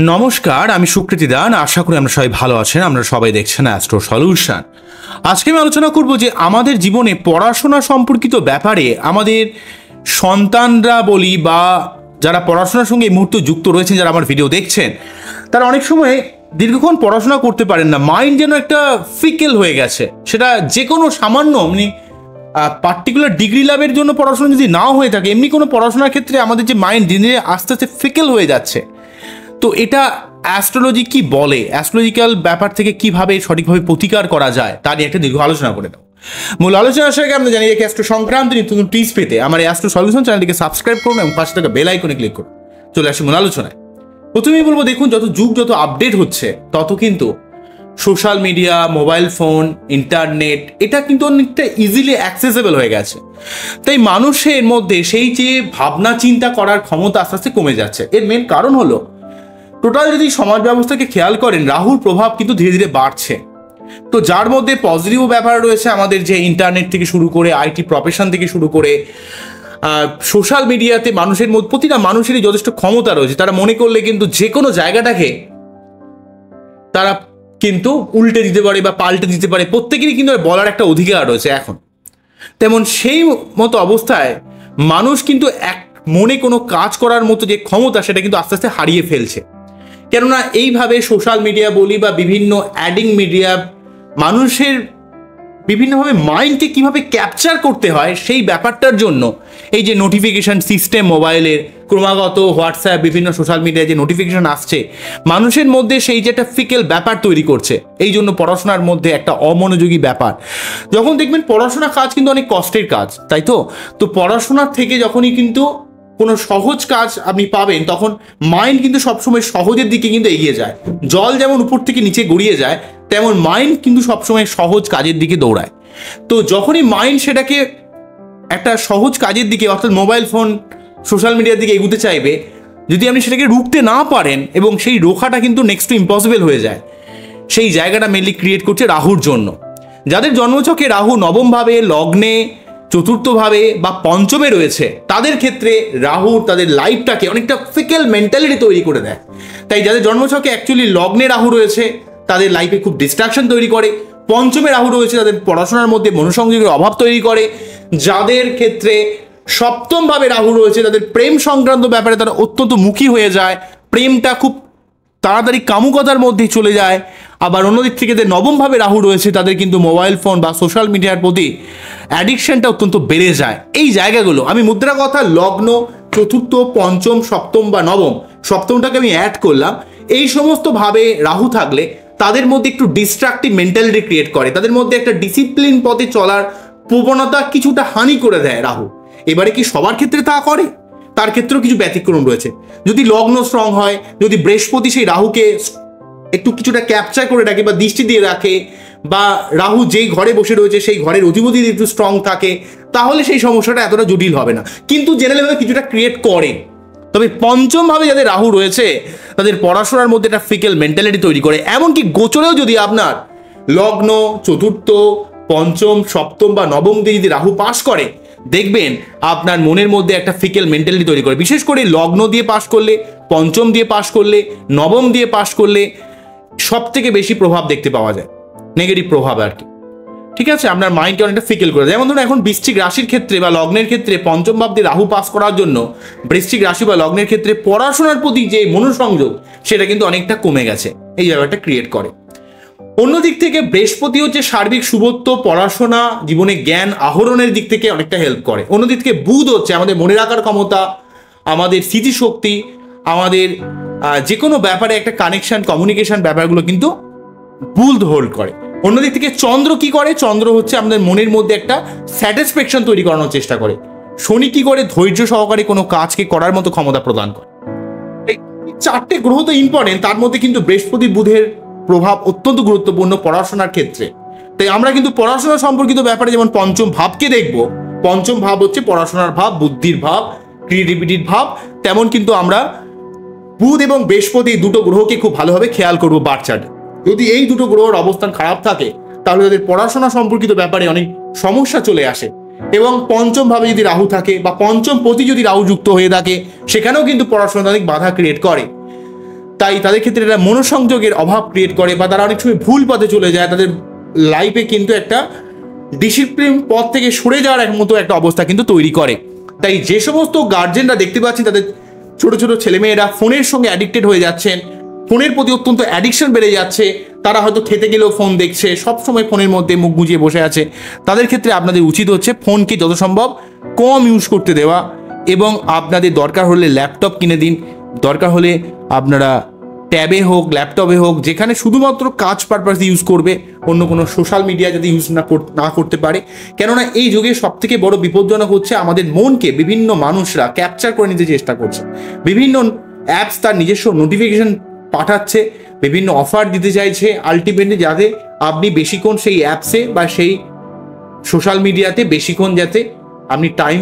নমস্কার, আমি সুকৃতি দান। আশা করি আমরা সবাই ভালো আছেন। আমরা সবাই দেখছেন অ্যাস্ট্রো সলিউশন। আজকে আমি আলোচনা করব যে আমাদের জীবনে পড়াশোনা সম্পর্কিত ব্যাপারে আমাদের সন্তানরা বলি বা যারা পড়াশোনার সঙ্গে এই মুহূর্তে যুক্ত রয়েছেন, যারা আমার ভিডিও দেখছেন, তারা অনেক সময় দীর্ঘক্ষণ পড়াশোনা করতে পারেন না। মাইন্ড যেন একটা ফিকেল হয়ে গেছে। সেটা যে কোনো সামান্য পার্টিকুলার ডিগ্রি লাভের জন্য পড়াশোনা যদি নাও হয়ে থাকে, এমনি কোনো পড়াশোনার ক্ষেত্রে আমাদের যে মাইন্ড দিনে দিনে আস্তে আস্তে ফিকেল হয়ে যাচ্ছে। তো এটা অ্যাস্ট্রোলজি কি বলে, অ্যাস্ট্রোলজিক্যাল ব্যাপার থেকে কিভাবে সঠিকভাবে প্রতিকার করা যায় তা নিয়ে একটা দীর্ঘ আলোচনা করে দাও। মূল আলোচনা আসার আমরা জানি যে অ্যাস্ট্রো সংক্রান্ত নিত্য নতুন টিপস পেতে আমার এই অ্যাস্ট্রো সলিউশন চ্যানেলটিকে সাবস্ক্রাইব করুন এবং পাশে থাকা বেল আইকনে ক্লিক করুন। চলে আসি মূল আলোচনায়। প্রথমেই বলবো, দেখুন, যত আপডেট হচ্ছে তত কিন্তু social media, mobile phone, internet এটা কিন্তু অনেকটা ইজিলি অ্যাক্সেসেবল হয়ে গেছে। তাই মানুষের মধ্যে সেই যে ভাবনা চিন্তা করার ক্ষমতা আস্তে আস্তে কমে যাচ্ছে। এর মেন কারণ হলো, টোটাল যদি সমাজ ব্যবস্থাকে খেয়াল করেন, রাহুর প্রভাব কিন্তু ধীরে ধীরে বাড়ছে। তো যার মধ্যে পজিটিভ ব্যাপার রয়েছে, আমাদের যে ইন্টারনেট থেকে শুরু করে আইটি প্রফেশন থেকে শুরু করে সোশ্যাল মিডিয়াতে মানুষের মধ্যে প্রতিটা মানুষেরই যথেষ্ট ক্ষমতা রয়েছে। তারা মনে করলে কিন্তু যে কোনো জায়গাটাকে তারা কিন্তু উল্টে দিতে পারে বা পাল্টে দিতে পারে। প্রত্যেকেরই কিন্তু বলার একটা অধিকার রয়েছে এখন। তেমন সেই মতো অবস্থায় মানুষ কিন্তু এক মনে কোনো কাজ করার মতো যে ক্ষমতা, সেটা কিন্তু আস্তে আস্তে হারিয়ে ফেলছে। কেননা এইভাবে সোশ্যাল মিডিয়া বলি বা বিভিন্ন অ্যাডিং মিডিয়া মানুষের বিভিন্নভাবে মাইন্ডকে কিভাবে ক্যাপচার করতে হয় সেই ব্যাপারটার জন্য এই যে নোটিফিকেশন সিস্টেম মোবাইলের ক্রমাগত হোয়াটসঅ্যাপ বিভিন্ন সোশ্যাল মিডিয়ায় যে নোটিফিকেশন আসছে, মানুষের মধ্যে সেই যে একটা ফিকেল ব্যাপার তৈরি করছে। এই জন্য পড়াশোনার মধ্যে একটা অমনোযোগী ব্যাপার। যখন দেখবেন পড়াশোনা কাজ কিন্তু অনেক কষ্টের কাজ, তাই তো পড়াশোনার থেকে যখনই কিন্তু কোনো সহজ কাজ আপনি পাবেন, তখন মাইন্ড কিন্তু সবসময় সহজের দিকে কিন্তু এগিয়ে যায়। জল যেমন উপর থেকে নিচে গড়িয়ে যায়, তেমন মাইন্ড কিন্তু সবসময় সহজ কাজের দিকে দৌড়ায়। তো যখনই মাইন্ড সেটাকে একটা সহজ কাজের দিকে, অর্থাৎ মোবাইল ফোন সোশ্যাল মিডিয়ার দিকে এগুতে চাইবে, যদি আপনি সেটাকে রুখতে না পারেন এবং সেই রোখাটা কিন্তু নেক্সট টু ইম্পসিবল হয়ে যায়, সেই জায়গাটা মেনলি ক্রিয়েট করছে রাহুর জন্য। যাদের জন্মছকে রাহু নবমভাবে, লগ্নে, চতুর্থভাবে বা পঞ্চমে রয়েছে, তাদের ক্ষেত্রে রাহু তাদের লাইফটাকে অনেকটা ফিকেল মেন্টালিটি তৈরি করে দেয়। তাই যাদের জন্মছকে অ্যাকচুয়ালি লগ্নে রাহু রয়েছে, তাদের লাইফে খুব ডিস্ট্রাকশন তৈরি করে। পঞ্চমে রাহু রয়েছে, তাদের পড়াশোনার মধ্যে মনোসংযোগের অভাব তৈরি করে। যাদের ক্ষেত্রে সপ্তমভাবে রাহু রয়েছে, তাদের প্রেম সংক্রান্ত ব্যাপারে তারা অত্যন্ত মুখী হয়ে যায়, প্রেমটা খুব তাড়াতাড়ি কামুকতার মধ্যেই চলে যায়। আবার অন্যদিক থেকে যে নবমভাবে রাহু রয়েছে, তাদের কিন্তু মোবাইল ফোন বা সোশ্যাল মিডিয়ার প্রতি অ্যাডিকশনটা অত্যন্ত বেড়ে যায়। এই জায়গাগুলো আমি মুদ্রা কথা লগ্ন, চতুর্থ, পঞ্চম, সপ্তম বা নবম, সপ্তমটাকে আমি অ্যাড করলাম, এই সমস্ত ভাবে রাহু থাকলে তাদের মধ্যে একটু ডিস্ট্রাকটিভ মেন্টালিটি ক্রিয়েট করে। তাদের মধ্যে একটা ডিসিপ্লিন পথে চলার প্রবণতা কিছুটা হানি করে দেয় রাহু। এবারে কি সবার ক্ষেত্রে তা করে? তার ক্ষেত্রেও কিছু ব্যতিক্রম রয়েছে। যদি লগ্ন স্ট্রং হয়, যদি বৃহস্পতি সেই রাহুকে একটু কিছুটা ক্যাপচার করে রাখে বা দৃষ্টি দিয়ে রাখে, বা রাহু যেই ঘরে বসে রয়েছে সেই ঘরের অধিপতি একটু স্ট্রং থাকে, তাহলে সেই সমস্যাটা এতটা জটিল হবে না, কিন্তু জেনারেলভাবে কিছুটা ক্রিয়েট করে। তবে পঞ্চমভাবে যাদের রাহু রয়েছে, তাদের পড়াশোনার মধ্যে একটা ফিকেল মেন্টালিটি তৈরি করে। এমনকি গোচরেও যদি আপনার লগ্ন, চতুর্থ, পঞ্চম, সপ্তম বা নবম দিয়ে যদি রাহু পাস করে, দেখবেন আপনার মনের মধ্যে একটা ফিকেল মেন্টালিটি তৈরি করে। বিশেষ করে লগ্ন দিয়ে পাস করলে, পঞ্চম দিয়ে পাস করলে, নবম দিয়ে পাস করলে সব থেকে বেশি প্রভাব দেখতে পাওয়া যায়, নেগেটিভ প্রভাব আর কি। ঠিক আছে, আপনার মাইন্ডকে অনেকটা ফিকেল করে দেয়। যেমন ধরুন, এখন বৃশ্চিক রাশির ক্ষেত্রে বা লগ্নের ক্ষেত্রে পঞ্চম ভাব দিয়ে রাহু পাস করার জন্য বৃশ্চিক রাশি বা লগ্নের ক্ষেত্রে পড়াশোনার প্রতি যে মনোসংযোগ, সেটা কিন্তু অনেকটা কমে গেছে। এই জায়গাটা ক্রিয়েট করে। অন্যদিক থেকে বৃহস্পতি হচ্ছে সার্বিক শুভত্ব, পড়াশোনা, জীবনে জ্ঞান আহরণের দিক থেকে অনেকটা হেল্প করে। অন্যদিক থেকে বুধ হচ্ছে আমাদের মনে রাখার ক্ষমতা, আমাদের স্মৃতিশক্তি, আমাদের যে কোনো ব্যাপারে একটা কানেকশন, কমিউনিকেশন ব্যাপারগুলো কিন্তু বুধ হোল্ড করে। অন্যদিক থেকে চন্দ্র কি করে? চন্দ্র হচ্ছে আমাদের মনের মধ্যে একটা স্যাটিসফ্যাকশন তৈরি করানোর চেষ্টা করে। শনি কি করে? ধৈর্য সহকারে কোনো কাজকে করার মতো ক্ষমতা প্রদান করে। এই চারটে গ্রহ তো ইম্পর্টেন্ট, তার মধ্যে কিন্তু বৃহস্পতি বুধের প্রভাব অত্যন্ত গুরুত্বপূর্ণ পড়াশোনার ক্ষেত্রে। তাই আমরা কিন্তু পড়াশোনা সম্পর্কিত ব্যাপারে যেমন পঞ্চম ভাবকে দেখব, পঞ্চম ভাব হচ্ছে পড়াশোনার ভাব, বুদ্ধির ভাব, ক্রিয়েটিভিটির ভাব, তেমন কিন্তু আমরা বুধ এবং বৃহস্পতি দুটো গ্রহকে খুব ভালোভাবে খেয়াল করবো বাচ্চাটা। যদি এই দুটো গ্রহের অবস্থান খারাপ থাকে, তাহলে তাদের পড়াশোনা সম্পর্কিত ব্যাপারে অনেক সমস্যা চলে আসে। এবং পঞ্চম ভাবে যদি রাহু থাকে বা পঞ্চম পতি যদি রাহু যুক্ত হয়ে থাকে, সেখানেও কিন্তু পড়াশোনা অনেক বাধা ক্রিয়েট করে। তাই তাদের ক্ষেত্রে এটা মনোসংযোগের অভাব ক্রিয়েট করে, বা তারা অনেক সময় ভুল পথে চলে যায়, তাদের লাইফে কিন্তু একটা ডিসিপ্লিন পথ থেকে সরে যাওয়ার মতো একটা অবস্থা কিন্তু তৈরি করে। তাই যে সমস্ত গার্জেনরা দেখতে পাচ্ছেন তাদের ছোট ছোট ছেলেমেয়েরা ফোনের সঙ্গে অ্যাডিক্টেড হয়ে যাচ্ছেন, ফোনের প্রতি অত্যন্ত অ্যাডিকশন বেড়ে যাচ্ছে, তারা হয়তো খেতে গেলেও ফোন দেখছে, সবসময় ফোনের মধ্যে মুখ গুজিয়ে বসে আছে, তাদের ক্ষেত্রে আপনাদের উচিত হচ্ছে ফোনকে যত সম্ভব কম ইউজ করতে দেওয়া, এবং আপনাদের দরকার হলে ল্যাপটপ কিনে দিন, দরকার হলে আপনারা ট্যাবে হোক ল্যাপটপে হোক, যেখানে শুধুমাত্র কাজ পারপাসে ইউজ করবে, অন্য কোনো সোশ্যাল মিডিয়া যদি ইউজ না করতে পারে। কেননা এই যুগে সব থেকে বড় বিপজ্জনক হচ্ছে আমাদের মনকে বিভিন্ন মানুষরা ক্যাপচার করে নিতে চেষ্টা করছে, বিভিন্ন অ্যাপস তার নিজস্ব নোটিফিকেশন পাঠাচ্ছে, বিভিন্ন অফার দিতে চাইছে, আলটিমেটলি যাতে আপনি বেশিক্ষণ সেই অ্যাপসে বা সেই সোশ্যাল মিডিয়াতে বেশিক্ষণ যাতে আপনি টাইম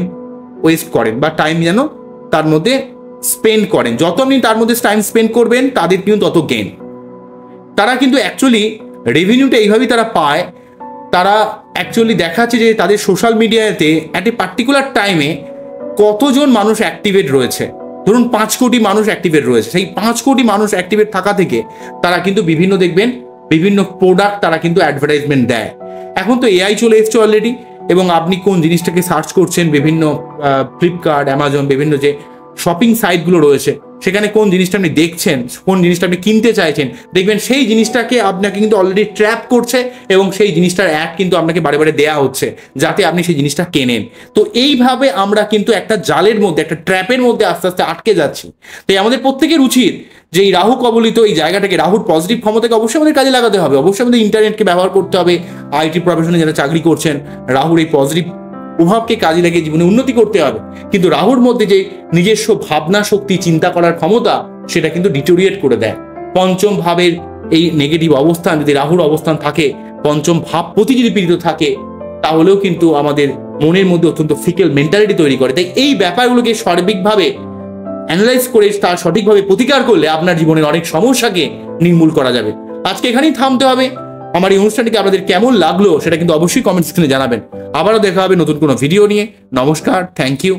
ওয়েস্ট করেন বা টাইম যেন তার মধ্যে স্পেন্ড করেন। যত আপনি তার মধ্যে টাইম স্পেন্ড করবেন তাদের কিন্তু তত গেইন। তারা কিন্তু অ্যাকচুয়ালি রেভিনিউটা এইভাবেই তারা পায়, তারা অ্যাকচুয়ালি দেখাচ্ছে যে তাদের সোশ্যাল মিডিয়াতে একটা পার্টিকুলার টাইমে কতজন মানুষ অ্যাক্টিভেট রয়েছে। ধরুন 5 কোটি মানুষ অ্যাক্টিভেট রয়েছে, সেই 5 কোটি মানুষ অ্যাক্টিভেট থাকা থেকে তারা কিন্তু বিভিন্ন দেখবেন বিভিন্ন প্রোডাক্ট তারা কিন্তু অ্যাডভার্টাইজমেন্ট দেয়। এখন তো এআই চলে এসছে অলরেডি, এবং আপনি কোন জিনিসটাকে সার্চ করছেন, বিভিন্ন ফ্লিপকার্ট, অ্যামাজন, বিভিন্ন যে শপিং সাইটগুলো রয়েছে, সেখানে কোন জিনিসটা আপনি দেখছেন, কোন জিনিসটা আপনি কিনতে চাইছেন, দেখবেন সেই জিনিসটাকে আপনাকে কিন্তু অলরেডি ট্র্যাপ করছে, এবং সেই জিনিসটার অ্যাড কিন্তু আপনাকে বারে বারে দেওয়া হচ্ছে যাতে আপনি সেই জিনিসটা কেনেন। তো এইভাবে আমরা কিন্তু একটা জালের মধ্যে, একটা ট্র্যাপের মধ্যে আস্তে আস্তে আটকে যাচ্ছি। তাই আমাদের প্রত্যেকের উচিত যে এই রাহু কবলিত এই জায়গাটাকে, রাহুর পজিটিভ ক্ষমতাকে অবশ্যই আমাদের কাজে লাগাতে হবে, অবশ্যই আমাদের ইন্টারনেটকে ব্যবহার করতে হবে। আইটি প্রফেশনে যারা চাকরি করছেন, রাহুর এই পজিটিভ প্রভাবকে কাজে লাগিয়ে জীবনে উন্নতি করতে হবে। কিন্তু রাহুর মধ্যে যে নিজস্ব ভাবনা শক্তি, চিন্তা করার ক্ষমতা, সেটা কিন্তু ডিটোরিয়েট করে দেয়। পঞ্চম ভাবের এই নেগেটিভ অবস্থান যদি রাহুর অবস্থান থাকে, পঞ্চম ভাব প্রতি যদি পীড়িত থাকে, তাহলেও কিন্তু আমাদের মনের মধ্যে অত্যন্ত ফিকেল মেন্টালিটি তৈরি করে। তাই এই ব্যাপারগুলোকে সার্বিকভাবে অ্যানালাইজ করে তার সঠিকভাবে প্রতিকার করলে আপনার জীবনের অনেক সমস্যাকে নির্মূল করা যাবে। আজকে এখানেই থামতে হবে। আমার এই অনুষ্ঠানটিকে আপনাদের কেমন লাগলো সেটা কিন্তু অবশ্যই কমেন্ট সেকশনে জানাবেন। আবারও দেখা হবে নতুন কোনো ভিডিও নিয়ে। নমস্কার, থ্যাংক ইউ।